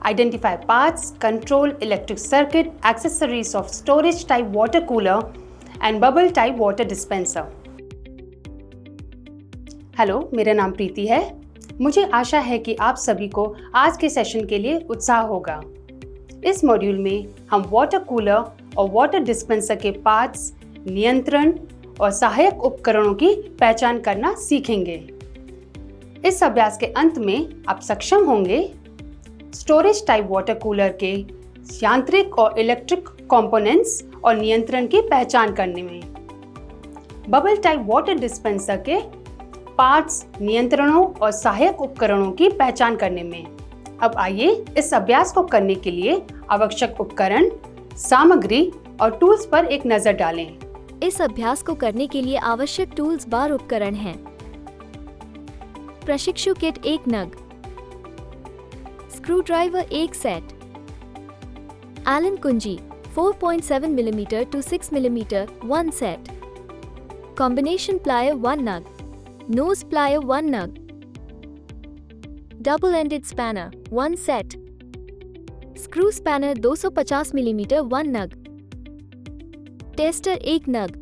Identify parts, control, electric circuit, accessories of storage type water cooler and bubble type water dispenser. Hello, मेरा नाम प्रीति है। मुझे आशा है कि आप सभी को आज के सेशन के लिए उत्साह होगा। इस मॉड्यूल में हम वाटर कूलर और वाटर डिस्पेंसर के पार्ट्स, नियंत्रण और सहायक उपकरणों की पहचान करना सीखेंगे। इस अभ्यास के अंत में आप सक्षम होंगे स्टोरेज टाइप वाटर कूलर के यांत्रिक और इलेक्ट्रिक कंपोनेंट्स और नियंत्रण की पहचान करने में, बबल टाइप वाटर डिस्पेंसर के पार्ट्स, नियंत्रणों और सहायक उपकरणों की पहचान करने में। अब आइए इस अभ्यास को करने के लिए आवश्यक उपकरण, सामग्री और टूल्स पर एक नजर डालें। इस अभ्यास को करने के लिए आवश्यक टूल्स बार उपकरण हैं। प्रशिक्षु किट 1 नग, स्क्रू ड्राइवर 1 सेट, एलन कुंजी 4.7 millimetre to 6 millimetre 1 set, combination plier 1 नग, नोज प्लायर 1 नग, double ended spanner 1 set, screw spanner 250 millimetre 1 नग, टेस्टर 1 नग,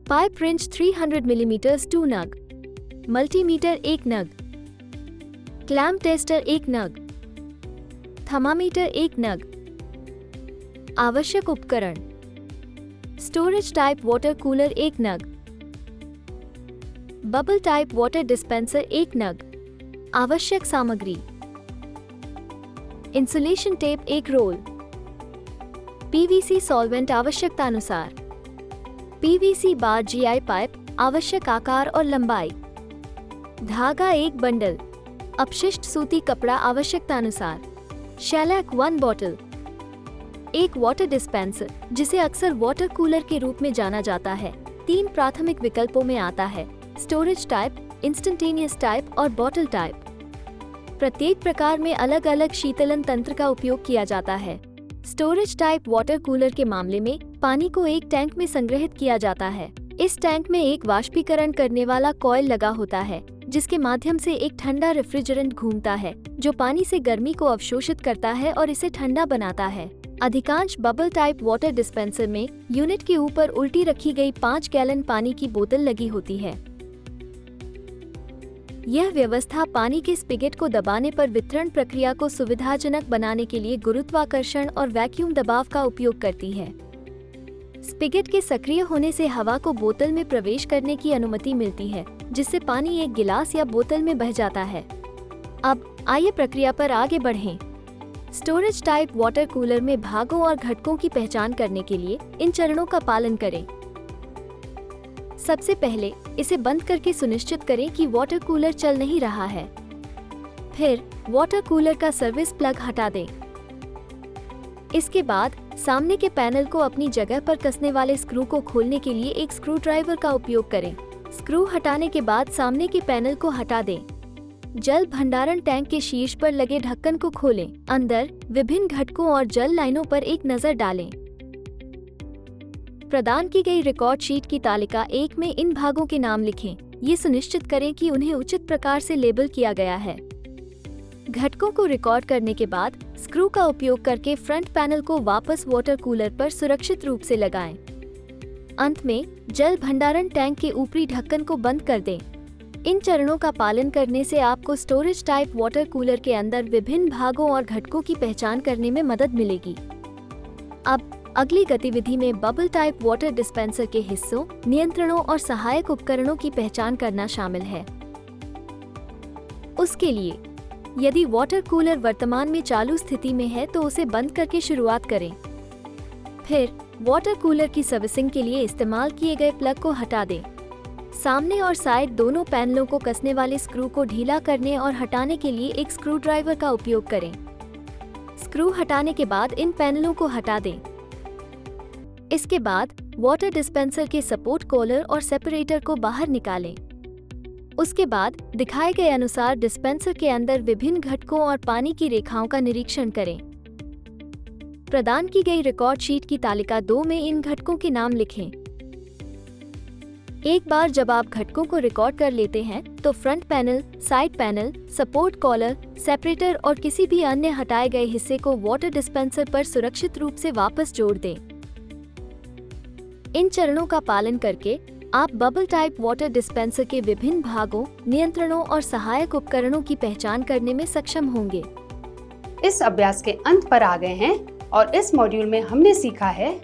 पाइप रिंच 300 मिलीमीटर 2 नग, मल्टीमीटर 1 नग, क्लैम्प टेस्टर 1 नग, थर्मामीटर 1 नग। आवश्यक उपकरण: स्टोरेज टाइप वाटर कूलर 1 नग, बबल टाइप वाटर डिस्पेंसर 1 नग। आवश्यक सामग्री: insulation tape 1 roll, PVC solvent आवश्यकतानुसार, पीवीसी बार जीआई पाइप आवश्यक आकार और लंबाई, धागा 1 बंडल, अपशिष्ट सूती कपड़ा आवश्यकतानुसार, शेलैक 1 बॉटल। एक वाटर डिस्पेंसर, जिसे अक्सर वाटर कूलर के रूप में जाना जाता है, 3 प्राथमिक विकल्पों में आता है: स्टोरेज टाइप, इंस्टेंटेनियस टाइप और बॉटल टाइप। प्रत्येक प्रकार में अलग अलग शीतलन तंत्र का उपयोग किया जाता है। स्टोरेज टाइप वाटर कूलर के मामले में पानी को एक टैंक में संग्रहित किया जाता है। इस टैंक में एक वाष्पीकरण करने वाला कॉइल लगा होता है, जिसके माध्यम से एक ठंडा रेफ्रिजरेंट घूमता है, जो पानी से गर्मी को अवशोषित करता है और इसे ठंडा बनाता है। अधिकांश बबल टाइप वाटर डिस्पेंसर में यूनिट के ऊपर उल्टी रखी गई 5 गैलन पानी की बोतल लगी होती है। यह व्यवस्था पानी के स्पिगेट को दबाने पर वितरण प्रक्रिया को सुविधाजनक बनाने के लिए गुरुत्वाकर्षण और वैक्यूम दबाव का उपयोग करती है। स्पिगेट के सक्रिय होने से हवा को बोतल में प्रवेश करने की अनुमति मिलती है, जिससे पानी एक गिलास या बोतल में बह जाता है। अब आइए प्रक्रिया पर आगे बढ़ें। स्टोरेज टाइप वाटर कूलर में भागों और घटकों की पहचान करने के लिए इन चरणों का पालन करें। सबसे पहले इसे बंद करके सुनिश्चित करें कि वाटर कूलर चल नहीं रहा है। फिर वाटर कूलर का सर्विस प्लग हटा दें। इसके बाद सामने के पैनल को अपनी जगह पर कसने वाले स्क्रू को खोलने के लिए एक स्क्रू ड्राइवर का उपयोग करें। स्क्रू हटाने के बाद सामने के पैनल को हटा दें। जल भंडारण टैंक के शीर्ष पर लगे ढक्कन को खोलें। अंदर विभिन्न घटकों और जल लाइनों पर एक नजर डालें। प्रदान की गई रिकॉर्ड शीट की तालिका 1 में इन भागों के नाम लिखें। ये सुनिश्चित करें कि उन्हें उचित प्रकार से लेबल किया गया है। घटकों को रिकॉर्ड करने के बाद स्क्रू का उपयोग करके फ्रंट पैनल को वापस वाटर कूलर पर सुरक्षित रूप से लगाएं। अंत में जल भंडारण टैंक के ऊपरी ढक्कन को बंद कर दें। इन चरणों का पालन करने से आपको स्टोरेज टाइप वाटर कूलर के अंदर विभिन्न भागों और घटकों की पहचान करने में मदद मिलेगी। अब अगली गतिविधि में बबल टाइप वाटर डिस्पेंसर के हिस्सों, नियंत्रणों और सहायक उपकरणों की पहचान करना शामिल है। उसके लिए यदि वाटर कूलर वर्तमान में चालू स्थिति में है तो उसे बंद करके शुरुआत करें। फिर वाटर कूलर की सर्विसिंग के लिए इस्तेमाल किए गए प्लग को हटा दें। सामने और साइड दोनों पैनलों को कसने वाले स्क्रू को ढीला करने और हटाने के लिए एक स्क्रू ड्राइवर का उपयोग करें। स्क्रू हटाने के बाद इन पैनलों को हटा दें। इसके बाद वाटर डिस्पेंसर के सपोर्ट कॉलर और सेपरेटर को बाहर निकालें। उसके बाद दिखाए गए अनुसार डिस्पेंसर के अंदर विभिन्न घटकों और पानी की रेखाओं का निरीक्षण करें। प्रदान की गई रिकॉर्ड शीट की तालिका 2 में इन घटकों के नाम लिखें। एक बार जब आप घटकों को रिकॉर्ड कर लेते हैं तो front panel, side panel, support collar, separator और किसी भी अन्य हटाए गए हिस्से को वाटर डिस्पेंसर पर सुरक्षित रूप से वापस जोड़ दें। इन चरणों का पालन करके आप बबल टाइप वाटर डिस्पेंसर के विभिन्न भागों, नियंत्रणों और सहायक उपकरणों की पहचान करने में सक्षम होंगे। इस अभ्यास के अंत पर आ गए हैं और इस मॉड्यूल में हमने सीखा है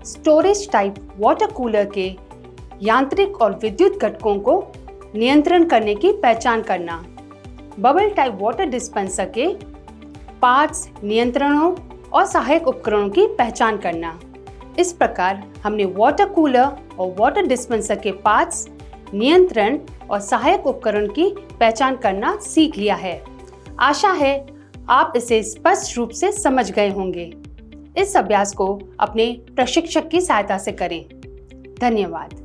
स्टोरेज टाइप वाटर कूलर के यांत्रिक और विद्युत घटकों को नियंत्रण करने की पहचान करना, बबल टाइप वाटर डिस्पेंसर के पार्ट्स, नियंत्रणों और सहायक उपकरणों की पहचान करना। इस प्रकार हमने वाटर कूलर और वाटर डिस्पेंसर के पार्ट्स, नियंत्रण और सहायक उपकरण की पहचान करना सीख लिया है। आशा है आप इसे स्पष्ट रूप से समझ गए होंगे। इस अभ्यास को अपने प्रशिक्षक की सहायता से करें। धन्यवाद।